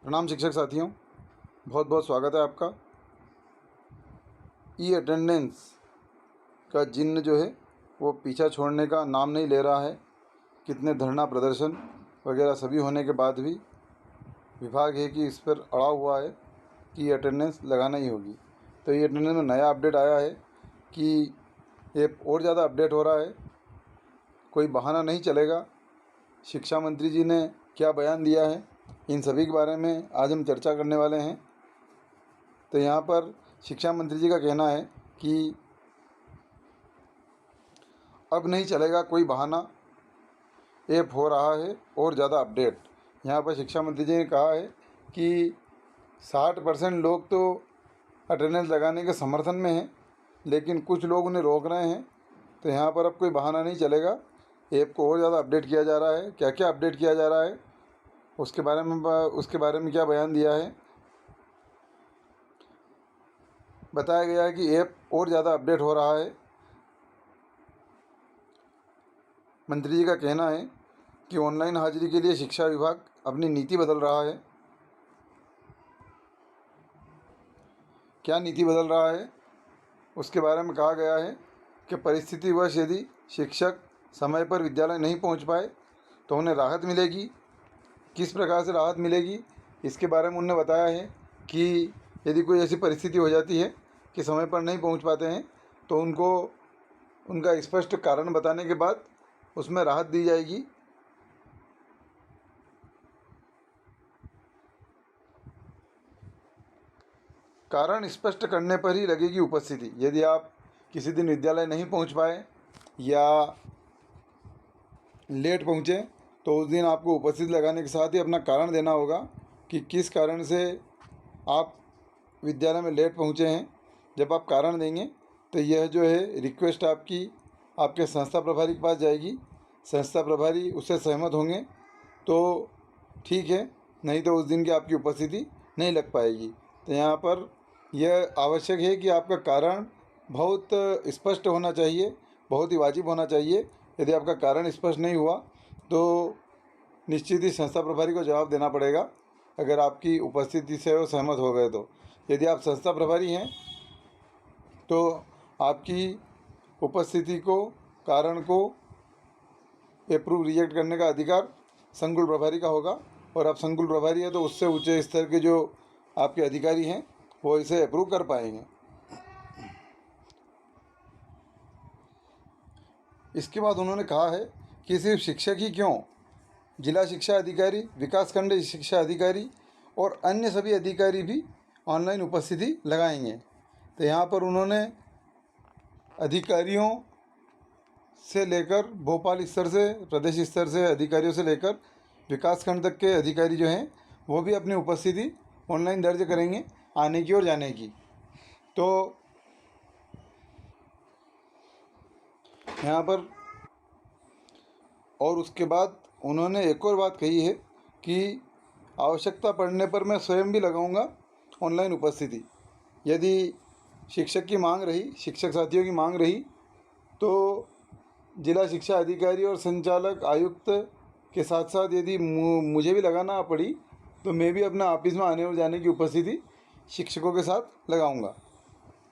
प्रणाम शिक्षक साथियों, बहुत बहुत स्वागत है आपका। ई अटेंडेंस का जिन्न जो है वो पीछा छोड़ने का नाम नहीं ले रहा है। कितने धरना प्रदर्शन वगैरह सभी होने के बाद भी विभाग है कि इस पर अड़ा हुआ है कि अटेंडेंस लगाना ही होगी। तो ई अटेंडेंस में नया अपडेट आया है कि ये और ज़्यादा अपडेट हो रहा है। कोई बहाना नहीं चलेगा। शिक्षा मंत्री जी ने क्या बयान दिया है, इन सभी के बारे में आज हम चर्चा करने वाले हैं। तो यहाँ पर शिक्षा मंत्री जी का कहना है कि अब नहीं चलेगा कोई बहाना, ऐप हो रहा है और ज़्यादा अपडेट। यहाँ पर शिक्षा मंत्री जी ने कहा है कि 60% लोग तो अटेंडेंस लगाने के समर्थन में हैं, लेकिन कुछ लोग उन्हें रोक रहे हैं। तो यहाँ पर अब कोई बहाना नहीं चलेगा, ऐप को और ज़्यादा अपडेट किया जा रहा है। क्या क्या अपडेट किया जा रहा है उसके बारे में क्या बयान दिया है, बताया गया है कि ऐप और ज़्यादा अपडेट हो रहा है। मंत्री जी का कहना है कि ऑनलाइन हाजिरी के लिए शिक्षा विभाग अपनी नीति बदल रहा है। क्या नीति बदल रहा है उसके बारे में कहा गया है कि परिस्थितिवश यदि शिक्षक समय पर विद्यालय नहीं पहुंच पाए तो उन्हें राहत मिलेगी। किस प्रकार से राहत मिलेगी इसके बारे में उन्होंने बताया है कि यदि कोई ऐसी परिस्थिति हो जाती है कि समय पर नहीं पहुंच पाते हैं तो उनको उनका स्पष्ट कारण बताने के बाद उसमें राहत दी जाएगी। कारण स्पष्ट करने पर ही लगेगी उपस्थिति। यदि आप किसी दिन विद्यालय नहीं पहुंच पाए या लेट पहुंचे तो उस दिन आपको उपस्थिति लगाने के साथ ही अपना कारण देना होगा कि किस कारण से आप विद्यालय में लेट पहुंचे हैं। जब आप कारण देंगे तो यह जो है रिक्वेस्ट आपकी आपके संस्था प्रभारी के पास जाएगी। संस्था प्रभारी उससे सहमत होंगे तो ठीक है, नहीं तो उस दिन की आपकी उपस्थिति नहीं लग पाएगी। तो यहाँ पर यह आवश्यक है कि आपका कारण बहुत स्पष्ट होना चाहिए, बहुत ही वाजिब होना चाहिए। यदि आपका कारण स्पष्ट नहीं हुआ तो निश्चित ही संस्था प्रभारी को जवाब देना पड़ेगा, अगर आपकी उपस्थिति से वो सहमत हो गए तो। यदि आप संस्था प्रभारी हैं तो आपकी उपस्थिति को, कारण को अप्रूव रिजेक्ट करने का अधिकार संकुल प्रभारी का होगा। और आप संकुल प्रभारी है तो उससे ऊंचे स्तर के जो आपके अधिकारी हैं वो इसे अप्रूव कर पाएंगे। इसके बाद उन्होंने कहा है कि सिर्फ शिक्षक ही क्यों, जिला शिक्षा अधिकारी, विकासखंड शिक्षा अधिकारी और अन्य सभी अधिकारी भी ऑनलाइन उपस्थिति लगाएंगे। तो यहाँ पर उन्होंने अधिकारियों से लेकर भोपाल स्तर से, प्रदेश स्तर से अधिकारियों से लेकर विकासखंड तक के अधिकारी जो हैं वो भी अपनी उपस्थिति ऑनलाइन दर्ज करेंगे, आने की और जाने की। तो यहाँ पर और उसके बाद उन्होंने एक और बात कही है कि आवश्यकता पड़ने पर मैं स्वयं भी लगाऊंगा ऑनलाइन उपस्थिति। यदि शिक्षक की मांग रही, शिक्षक साथियों की मांग रही तो जिला शिक्षा अधिकारी और संचालक आयुक्त के साथ साथ यदि मुझे भी लगाना पड़ी तो मैं भी अपना ऑफिस में आने और जाने की उपस्थिति शिक्षकों के साथ लगाऊंगा।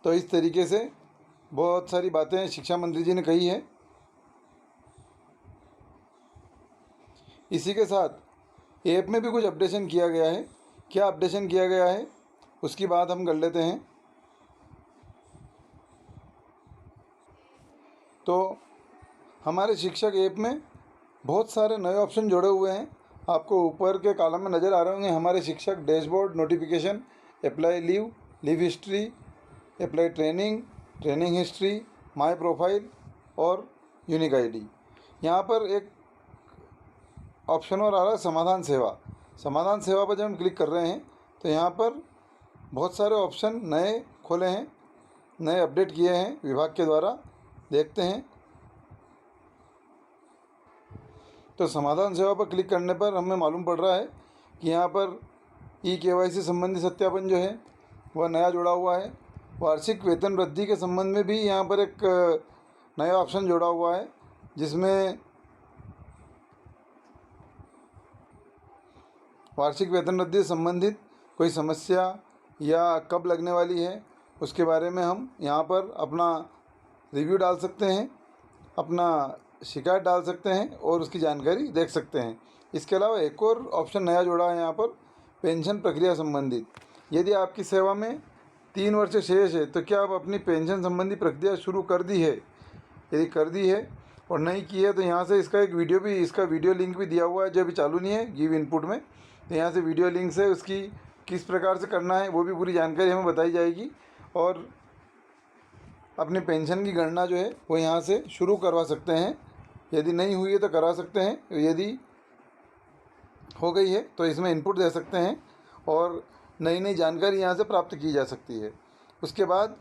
तो इस तरीके से बहुत सारी बातें शिक्षा मंत्री जी ने कही है। इसी के साथ ऐप में भी कुछ अपडेशन किया गया है। क्या अपडेशन किया गया है उसकी बात हम कर लेते हैं। तो हमारे शिक्षक ऐप में बहुत सारे नए ऑप्शन जुड़े हुए हैं। आपको ऊपर के कॉलम में नज़र आ रहे होंगे हमारे शिक्षक dashboard, notification, apply leave, leave history, apply training, training history, my profile और यूनिक आईडी। यहाँ पर एक ऑप्शन और आ रहा है समाधान सेवा। समाधान सेवा पर जब हम क्लिक कर रहे हैं तो यहाँ पर बहुत सारे ऑप्शन नए खोले हैं, नए अपडेट किए हैं विभाग के द्वारा। देखते हैं। तो समाधान सेवा पर क्लिक करने पर हमें मालूम पड़ रहा है कि यहाँ पर KYC संबंधी सत्यापन जो है वह नया जुड़ा हुआ है। वार्षिक वेतन वृद्धि के संबंध में भी यहाँ पर एक नया ऑप्शन जुड़ा हुआ है, जिसमें वार्षिक वेतन वृद्धि से संबंधित कोई समस्या या कब लगने वाली है उसके बारे में हम यहाँ पर अपना रिव्यू डाल सकते हैं, अपना शिकायत डाल सकते हैं और उसकी जानकारी देख सकते हैं। इसके अलावा एक और ऑप्शन नया जोड़ा है यहाँ पर, पेंशन प्रक्रिया संबंधित। यदि आपकी सेवा में 3 वर्ष शेष है तो क्या आप अपनी पेंशन संबंधी प्रक्रिया शुरू कर दी है? यदि कर दी है और नहीं की है तो यहाँ से इसका वीडियो लिंक भी दिया हुआ है जो अभी चालू नहीं है गिव इनपुट में। तो यहाँ से वीडियो लिंक से उसकी किस प्रकार से करना है वो भी पूरी जानकारी हमें बताई जाएगी और अपनी पेंशन की गणना जो है वो यहाँ से शुरू करवा सकते हैं। यदि नहीं हुई है तो करा सकते हैं, यदि हो गई है तो इसमें इनपुट दे सकते हैं और नई नई जानकारी यहाँ से प्राप्त की जा सकती है। उसके बाद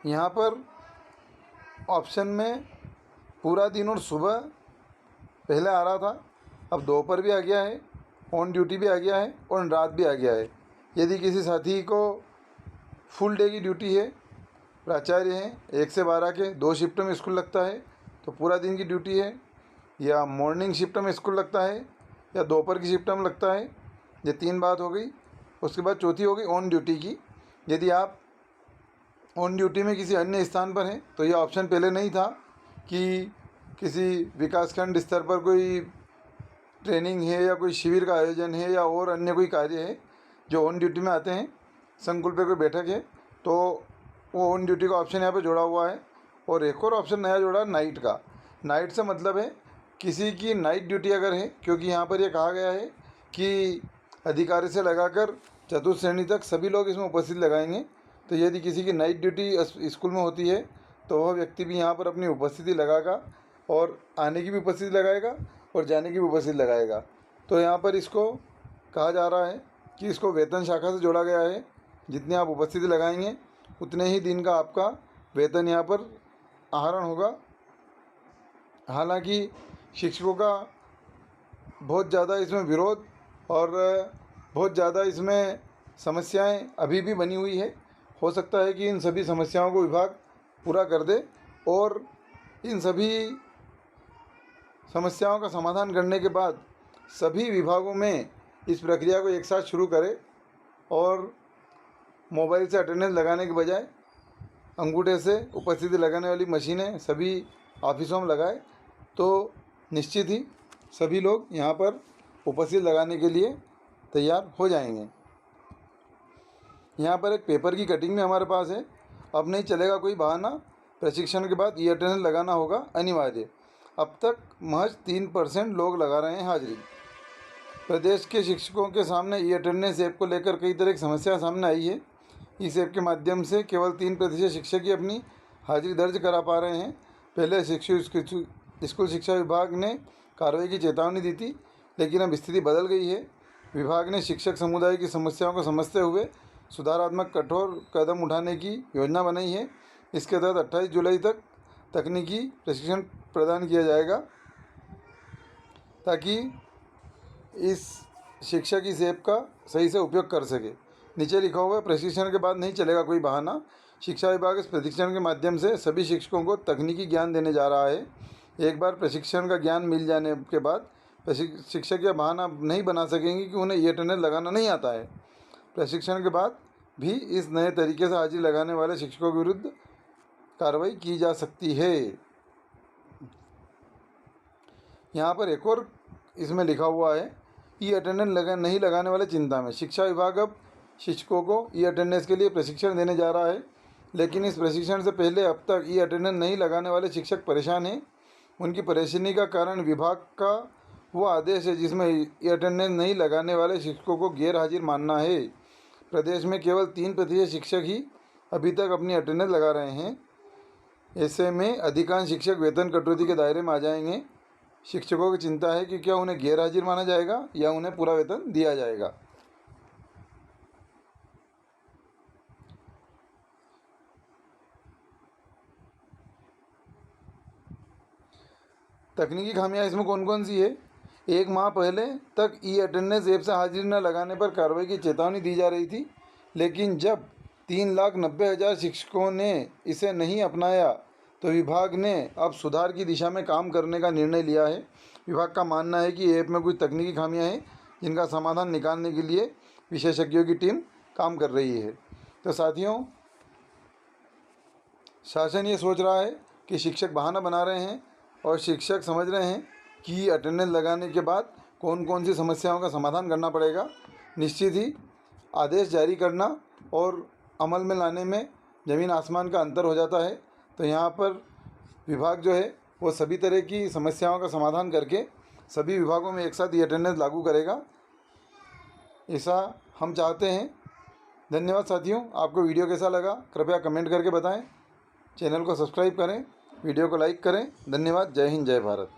यहाँ पर ऑप्शन में पूरा दिन और सुबह पहले आ रहा था, अब दोपहर भी आ गया है, ऑन ड्यूटी भी आ गया है और रात भी आ गया है। यदि किसी साथी को फुल डे की ड्यूटी है, प्राचार्य हैं 1 से 12 के 2 शिफ्ट में स्कूल लगता है तो पूरा दिन की ड्यूटी है, या मॉर्निंग शिफ्ट में स्कूल लगता है या दोपहर की शिफ्ट में लगता है। ये 3 बात हो गई। उसके बाद चौथी हो गई ऑन ड्यूटी की। यदि आप ऑन ड्यूटी में किसी अन्य स्थान पर हैं तो यह ऑप्शन पहले नहीं था कि किसी विकासखंड स्तर पर कोई ट्रेनिंग है या कोई शिविर का आयोजन है या और अन्य कोई कार्य है जो ऑन ड्यूटी में आते हैं, संकुल पे कोई बैठक है तो वो ऑन ड्यूटी का ऑप्शन यहाँ पे जोड़ा हुआ है। और एक और ऑप्शन नया जोड़ा नाइट का। नाइट से मतलब है किसी की नाइट ड्यूटी अगर है, क्योंकि यहाँ पर यह कहा गया है कि अधिकारी से लगाकर चतुर्थ श्रेणी तक सभी लोग इसमें उपस्थिति लगाएंगे। तो यदि किसी की नाइट ड्यूटी स्कूल में होती है तो वह व्यक्ति भी यहाँ पर अपनी उपस्थिति लगाएगा और आने की भी उपस्थिति लगाएगा और जाने की भी उपस्थिति लगाएगा। तो यहाँ पर इसको कहा जा रहा है कि इसको वेतन शाखा से जोड़ा गया है। जितने आप उपस्थिति लगाएंगे उतने ही दिन का आपका वेतन यहाँ पर आहरण होगा। हालांकि शिक्षकों का बहुत ज़्यादा इसमें विरोध और बहुत ज़्यादा इसमें समस्याएं अभी भी बनी हुई है। हो सकता है कि इन सभी समस्याओं को विभाग पूरा कर दे और इन सभी समस्याओं का समाधान करने के बाद सभी विभागों में इस प्रक्रिया को एक साथ शुरू करें और मोबाइल से अटेंडेंस लगाने के बजाय अंगूठे से उपस्थिति लगाने वाली मशीनें सभी ऑफिसों में लगाए तो निश्चित ही सभी लोग यहाँ पर उपस्थिति लगाने के लिए तैयार हो जाएंगे। यहाँ पर एक पेपर की कटिंग में हमारे पास है। अब नहीं चलेगा कोई बहाना, प्रशिक्षण के बाद ई अटेंडेंस लगाना होगा अनिवार्य। अब तक महज 3% लोग लगा रहे हैं हाजिरी। प्रदेश के शिक्षकों के सामने ई अटेंडेंस ऐप को लेकर कई तरह की समस्या सामने आई है। इस ऐप के माध्यम से केवल 3% शिक्षक ही अपनी हाजिरी दर्ज करा पा रहे हैं। पहले स्कूल शिक्षा विभाग ने कार्रवाई की चेतावनी दी थी, लेकिन अब स्थिति बदल गई है। विभाग ने शिक्षक समुदाय की समस्याओं को समझते हुए सुधारात्मक कठोर कदम उठाने की योजना बनाई है। इसके तहत 28 जुलाई तक तकनीकी प्रशिक्षण प्रदान किया जाएगा ताकि इस शिक्षक इस ऐप का सही से उपयोग कर सके। नीचे लिखा हुआ है प्रशिक्षण के बाद नहीं चलेगा कोई बहाना। शिक्षा विभाग इस प्रशिक्षण के माध्यम से सभी शिक्षकों को तकनीकी ज्ञान देने जा रहा है। एक बार प्रशिक्षण का ज्ञान मिल जाने के बाद शिक्षक यह बहाना नहीं बना सकेंगे कि उन्हें ई अटेंडेंस लगाना नहीं आता है। प्रशिक्षण के बाद भी इस नए तरीके से हाजिरी लगाने वाले शिक्षकों के विरुद्ध कार्रवाई की जा सकती है। यहाँ पर एक और इसमें लिखा हुआ है ई अटेंडेंस नहीं लगाने वाले चिंता में। शिक्षा विभाग अब शिक्षकों को ई अटेंडेंस के लिए प्रशिक्षण देने जा रहा है, लेकिन इस प्रशिक्षण से पहले अब तक ई अटेंडेंस नहीं लगाने वाले शिक्षक परेशान हैं। उनकी परेशानी का कारण विभाग का वो आदेश है जिसमें ई अटेंडेंस नहीं लगाने वाले शिक्षकों को गैर हाजिर मानना है। प्रदेश में केवल 3% शिक्षक ही अभी तक अपनी अटेंडेंस लगा रहे हैं। ऐसे में अधिकांश शिक्षक वेतन कटौती के दायरे में आ जाएंगे। शिक्षकों की चिंता है कि क्या उन्हें गैर हाजिर माना जाएगा या उन्हें पूरा वेतन दिया जाएगा। तकनीकी खामियां इसमें कौन कौन सी है? 1 माह पहले तक ई अटेंडेंस ऐप से हाजिरी न लगाने पर कार्रवाई की चेतावनी दी जा रही थी, लेकिन जब 3,90,000 शिक्षकों ने इसे नहीं अपनाया तो विभाग ने अब सुधार की दिशा में काम करने का निर्णय लिया है। विभाग का मानना है कि ऐप में कुछ तकनीकी खामियां हैं जिनका समाधान निकालने के लिए विशेषज्ञों की टीम काम कर रही है। तो साथियों, शासन ये सोच रहा है कि शिक्षक बहाना बना रहे हैं और शिक्षक समझ रहे हैं कि अटेंडेंस लगाने के बाद कौन कौन सी समस्याओं का समाधान करना पड़ेगा। निश्चित ही आदेश जारी करना और अमल में लाने में ज़मीन आसमान का अंतर हो जाता है। तो यहाँ पर विभाग जो है वो सभी तरह की समस्याओं का समाधान करके सभी विभागों में एक साथ ये अटेंडेंस लागू करेगा, ऐसा हम चाहते हैं। धन्यवाद साथियों। आपको वीडियो कैसा लगा कृपया कमेंट करके बताएं। चैनल को सब्सक्राइब करें, वीडियो को लाइक करें। धन्यवाद। जय हिंद, जय भारत।